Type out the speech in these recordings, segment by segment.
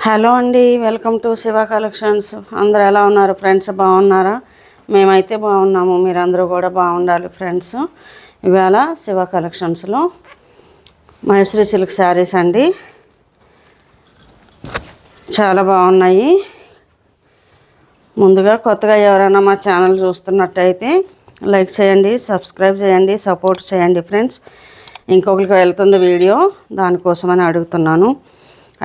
Hello అండి, welcome to Shiva collections. అందరూ ఎలా ఉన్నారు ఫ్రెండ్స్? బాగున్నారా? మేమైతే బాగున్నాము. మీరందరూ కూడా బాగుండాలి ఫ్రెండ్స్. ఇవాళ శివ కలెక్షన్స్లో మైసూర్ సిల్క్ శారీస్ అండి. చాలా బాగున్నాయి. ముందుగా కొత్తగా ఎవరైనా మా ఛానల్ చూస్తున్నట్టయితే లైక్ చేయండి, సబ్స్క్రైబ్ చేయండి, సపోర్ట్ చేయండి ఫ్రెండ్స్. ఇంకొకరికి వెళ్తుంది వీడియో, దానికోసమని అడుగుతున్నాను.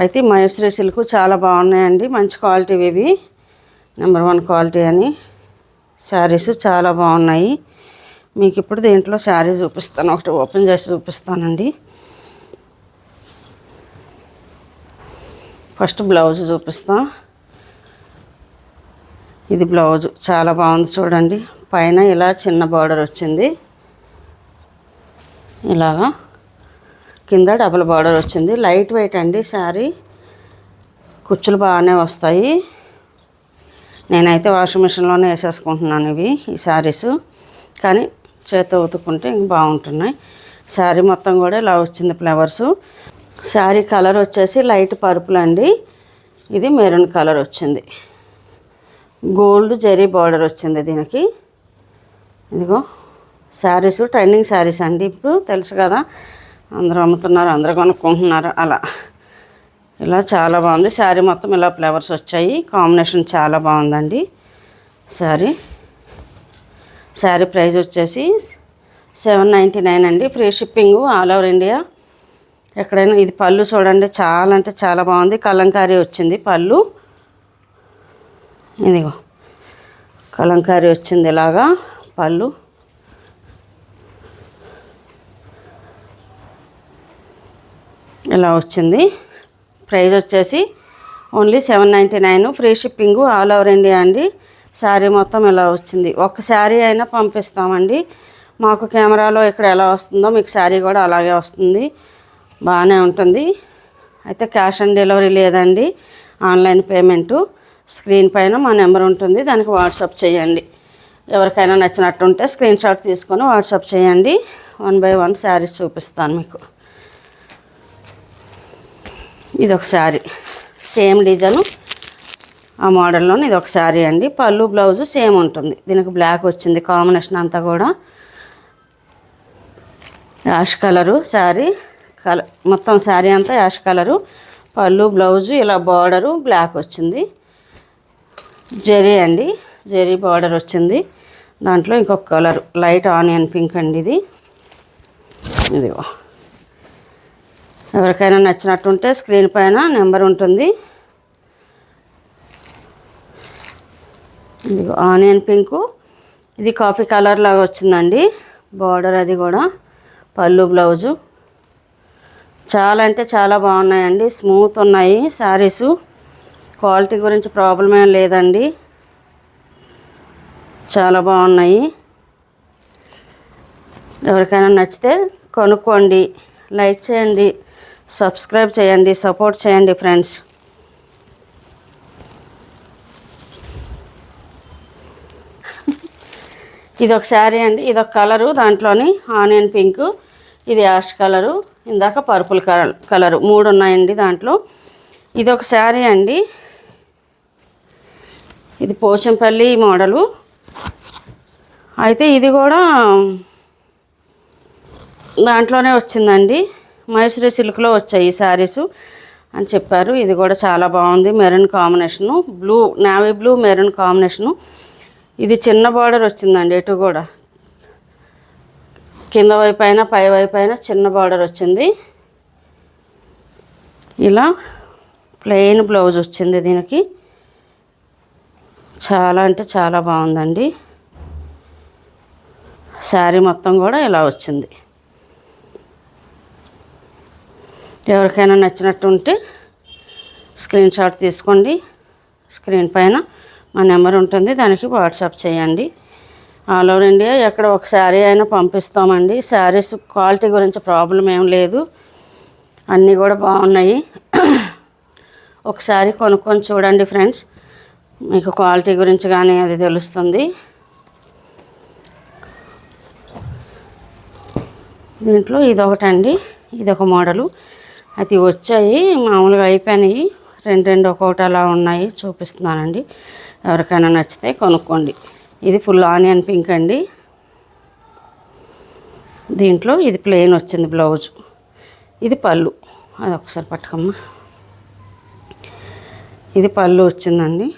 అయితే మైసూర్ సిల్క్ చాలా బాగున్నాయండి. మంచి క్వాలిటీ ఇవి, నెంబర్ 1 క్వాలిటీ అని. శారీస్ చాలా బాగున్నాయి. మీకు ఇప్పుడు దీంట్లో శారీ చూపిస్తాను, ఒకటి ఓపెన్ చేసి చూపిస్తానండి. ఫస్ట్ బ్లౌజ్ చూపిస్తా. ఇది బ్లౌజ్ చాలా బాగుంది చూడండి. పైన ఇలా చిన్న బార్డర్ వచ్చింది, ఇలాగా కింద డబుల్ బార్డర్ వచ్చింది. లైట్ వెయిట్ అండి శారీ, కుచ్చులు బాగానే వస్తాయి. నేనైతే వాషింగ్ మిషన్లోనే వేసేసుకుంటున్నాను ఈ శారీస్, కానీ చేత్తో ఉతుక్కుంటే ఇంక బాగుంటున్నాయి. శారీ మొత్తం కూడా ఇలా వచ్చింది ఫ్లవర్స్. శారీ కలర్ వచ్చేసి లైట్ పర్పుల్ అండి. ఇది మెరూన్ కలర్ వచ్చింది. గోల్డ్ జరీ బార్డర్ వచ్చింది దీనికి. ఇదిగో శారీస్ ట్రెండింగ్ శారీస్ అండి. ఇప్పుడు తెలుసు కదా, అందరూ అమ్ముతున్నారు, అందరూ కొనుక్కుంటున్నారు. అలా ఇలా చాలా బాగుంది. శారీ మొత్తం ఇలా ఫ్లవర్స్ వచ్చాయి. కాంబినేషన్ చాలా బాగుందండి. శారీ ప్రైస్ వచ్చేసి 799 అండి. Free shipping all over India. ఎక్కడైనా. ఇది పళ్ళు చూడండి, చాలా అంటే చాలా బాగుంది. కలంకారీ వచ్చింది పళ్ళు. ఇదిగో కలంకారీ వచ్చింది ఇలాగా పళ్ళు. ఇలా వచ్చింది. ప్రైస్ వచ్చేసి only 799. Free shipping all over India అండి. శారీ మొత్తం ఇలా వచ్చింది. ఒక శారీ అయినా పంపిస్తామండి. మాకు కెమెరాలో ఇక్కడ ఎలా వస్తుందో మీకు శారీ కూడా అలాగే వస్తుంది, బాగానే ఉంటుంది. అయితే క్యాష్ ఆన్ డెలివరీ లేదండి, ఆన్లైన్ పేమెంటు. స్క్రీన్ పైన మా నెంబర్ ఉంటుంది, దానికి వాట్సాప్ చేయండి. ఎవరికైనా నచ్చినట్టుంటే స్క్రీన్ షాట్ తీసుకొని వాట్సాప్ చేయండి. 1 by 1 శారీస్ చూపిస్తాను మీకు. ఇదొక శారీ, సేమ్ డిజైను ఆ మోడల్లోనే ఇదొక శారీ అండి. పళ్ళు బ్లౌజు సేమ్ ఉంటుంది. దీనికి బ్లాక్ వచ్చింది. కాంబినేషన్ అంతా కూడా యాష్ కలరు శారీ మొత్తం శారీ అంతా యాష్ కలరు. పళ్ళు బ్లౌజు ఇలా బార్డరు బ్లాక్ వచ్చింది. జరీ అండి, జరీ బార్డర్ వచ్చింది. దాంట్లో ఇంకొక కలరు లైట్ ఆనియన్ పింక్ అండి ఇది. ఇదిగో ఎవరికైనా నచ్చినట్టుంటే స్క్రీన్ పైన నెంబర్ ఉంటుంది. ఇదిగో ఆనియన్ పింకు, ఇది కాఫీ కలర్ లాగా వచ్చిందండి బార్డర్. అది కూడా పళ్ళు బ్లౌజు చాలా అంటే చాలా బాగున్నాయండి. స్మూత్ ఉన్నాయి శారీసు. క్వాలిటీ గురించి ప్రాబ్లం ఏం లేదండి, చాలా బాగున్నాయి. ఎవరికైనా నచ్చితే కొనుక్కోండి. లైక్ చేయండి, సబ్స్క్రైబ్ చేయండి, సపోర్ట్ చేయండి ఫ్రెండ్స్. ఇదొక శారీ అండి. ఇదొక కలరు, దాంట్లోని ఆనియన్ పింక్, ఇది యాష్ కలరు, ఇందాక పర్పుల్ కలరు 3 ఉన్నాయండి దాంట్లో. ఇదొక శారీ అండి. ఇది పోచంపల్లి మోడలు. అయితే ఇది కూడా దాంట్లోనే వచ్చిందండి. మైసూర్ సిల్క్లో వచ్చాయి ఈ శారీసు అని చెప్పారు. ఇది కూడా చాలా బాగుంది. Maroon combination, blue, navy blue maroon combination. ఇది చిన్న బార్డర్ వచ్చిందండి. ఎటు కూడా కింద వైపు అయినా పై వైపు అయినా చిన్న బార్డర్ వచ్చింది. ఇలా ప్లెయిన్ బ్లౌజ్ వచ్చింది దీనికి. చాలా అంటే చాలా బాగుందండి. శారీ మొత్తం కూడా ఇలా వచ్చింది. ఎవరికైనా నచ్చినట్టు ఉంటే స్క్రీన్ షాట్ తీసుకోండి. స్క్రీన్ పైన మా నెంబర్ ఉంటుంది, దానికి వాట్సాప్ చేయండి. ఆల్ ఓవర్ ఇండియా ఎక్కడ ఒక శారీ అయినా పంపిస్తామండి. శారీస్ క్వాలిటీ గురించి ప్రాబ్లం ఏం లేదు, అన్నీ కూడా బాగున్నాయి. ఒకసారి కొనుక్కొని చూడండి ఫ్రెండ్స్, మీకు క్వాలిటీ గురించి కానీ అది తెలుస్తుంది. దీంట్లో ఇదొకటండి, ఇదొక మోడలు. అది వచ్చాయి మామూలుగా అయిపోయినాయి. రెండు ఒక్కొక్కటి అలా ఉన్నాయి చూపిస్తున్నానండి. ఎవరికైనా నచ్చితే కొనుక్కోండి. ఇది ఫుల్ ఆనియన్ పింక్ అండి. దీంట్లో ఇది ప్లెయిన్ వచ్చింది బ్లౌజ్. ఇది పళ్ళు. అది ఒకసారి పట్టుకమ్మా. ఇది పళ్ళు వచ్చిందండి.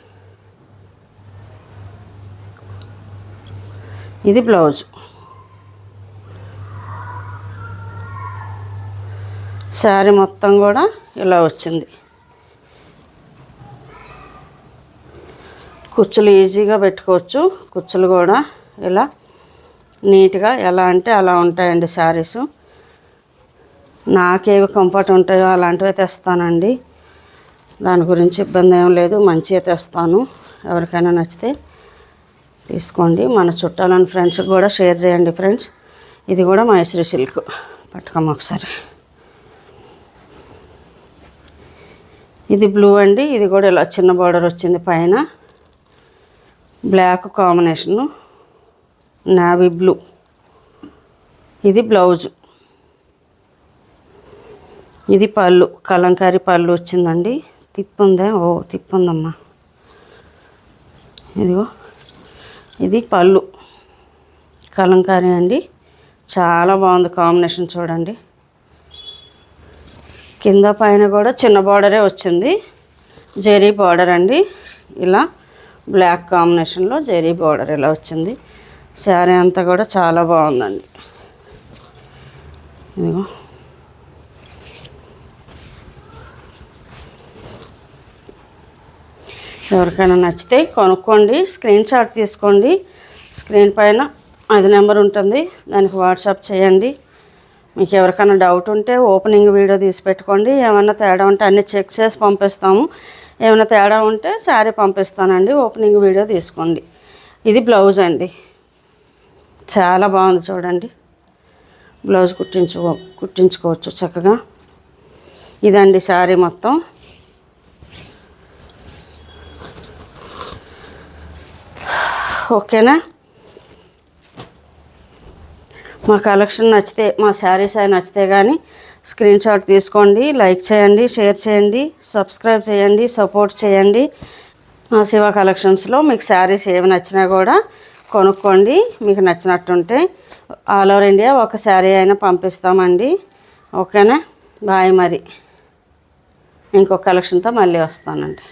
ఇది బ్లౌజ్. శారీ మొత్తం కూడా ఇలా వచ్చింది. కుచ్చులు ఈజీగా పెట్టుకోవచ్చు. కుచ్చులు కూడా ఇలా నీట్గా ఎలా అంటే అలా ఉంటాయండి శారీస్. నాకేవి కంఫర్ట్ ఉంటాయో అలాంటివి తెస్తానండి. దాని గురించి ఇబ్బంది ఏం లేదు. మంచిగా తెస్తాను. ఎవరికైనా నచ్చితే తీసుకోండి. మన చుట్టాలని ఫ్రెండ్స్కి కూడా షేర్ చేయండి ఫ్రెండ్స్. ఇది కూడా మైసూర్ సిల్క్. పట్టుకోమ్మ ఒకసారి. ఇది బ్లూ అండి. ఇది కూడా ఇలా చిన్న బార్డర్ వచ్చింది పైన. Black combination, navy blue. ఇది బ్లౌజు. ఇది పళ్ళు. కలంకారీ పళ్ళు వచ్చిందండి. తిప్పుందే. ఓ తిప్పుందమ్మా. ఇదిగో ఇది పళ్ళు. కలంకారీ అండి. చాలా బాగుంది కాంబినేషన్ చూడండి. కింద పైన కూడా చిన్న బార్డరే వచ్చింది. జెరీ బార్డర్ అండి. ఇలా బ్లాక్ కాంబినేషన్లో జెరీ బార్డర్ ఇలా వచ్చింది. శారీ అంతా కూడా చాలా బాగుందండి. ఇదిగో ఎవరికైనా నచ్చితే కొనుక్కోండి. స్క్రీన్ షాట్ తీసుకోండి. స్క్రీన్ పైన 5 నెంబర్ ఉంటుంది. దానికి వాట్సాప్ చేయండి. మీకు ఎవరికైనా డౌట్ ఉంటే ఓపెనింగ్ వీడియో తీసి పెట్టుకోండి. ఏమైనా తేడా ఉంటే అన్నీ చెక్ చేసి పంపిస్తాము. ఏమైనా తేడా ఉంటే శారీ పంపిస్తానండి. ఓపెనింగ్ వీడియో తీసుకోండి. ఇది బ్లౌజ్ అండి. చాలా బాగుంది చూడండి. బ్లౌజ్ కుట్టించుకోవచ్చు చక్కగా. ఇదండి శారీ మొత్తం. ఓకేనా? మా కలెక్షన్ నచ్చితే, మా శారీస్ అవి నచ్చితే కానీ స్క్రీన్ షాట్ తీసుకోండి. లైక్ చేయండి, షేర్ చేయండి, సబ్స్క్రైబ్ చేయండి, సపోర్ట్ చేయండి. మా శివ కలెక్షన్స్లో మీకు శారీస్ ఏవి నచ్చినా కూడా కొనుక్కోండి. మీకు నచ్చినట్టుంటే ఆల్ ఓవర్ ఇండియా ఒక శారీ అయినా పంపిస్తామండి. ఓకేనా? బాయ్. మరి ఇంకొక కలెక్షన్తో మళ్ళీ వస్తానండి.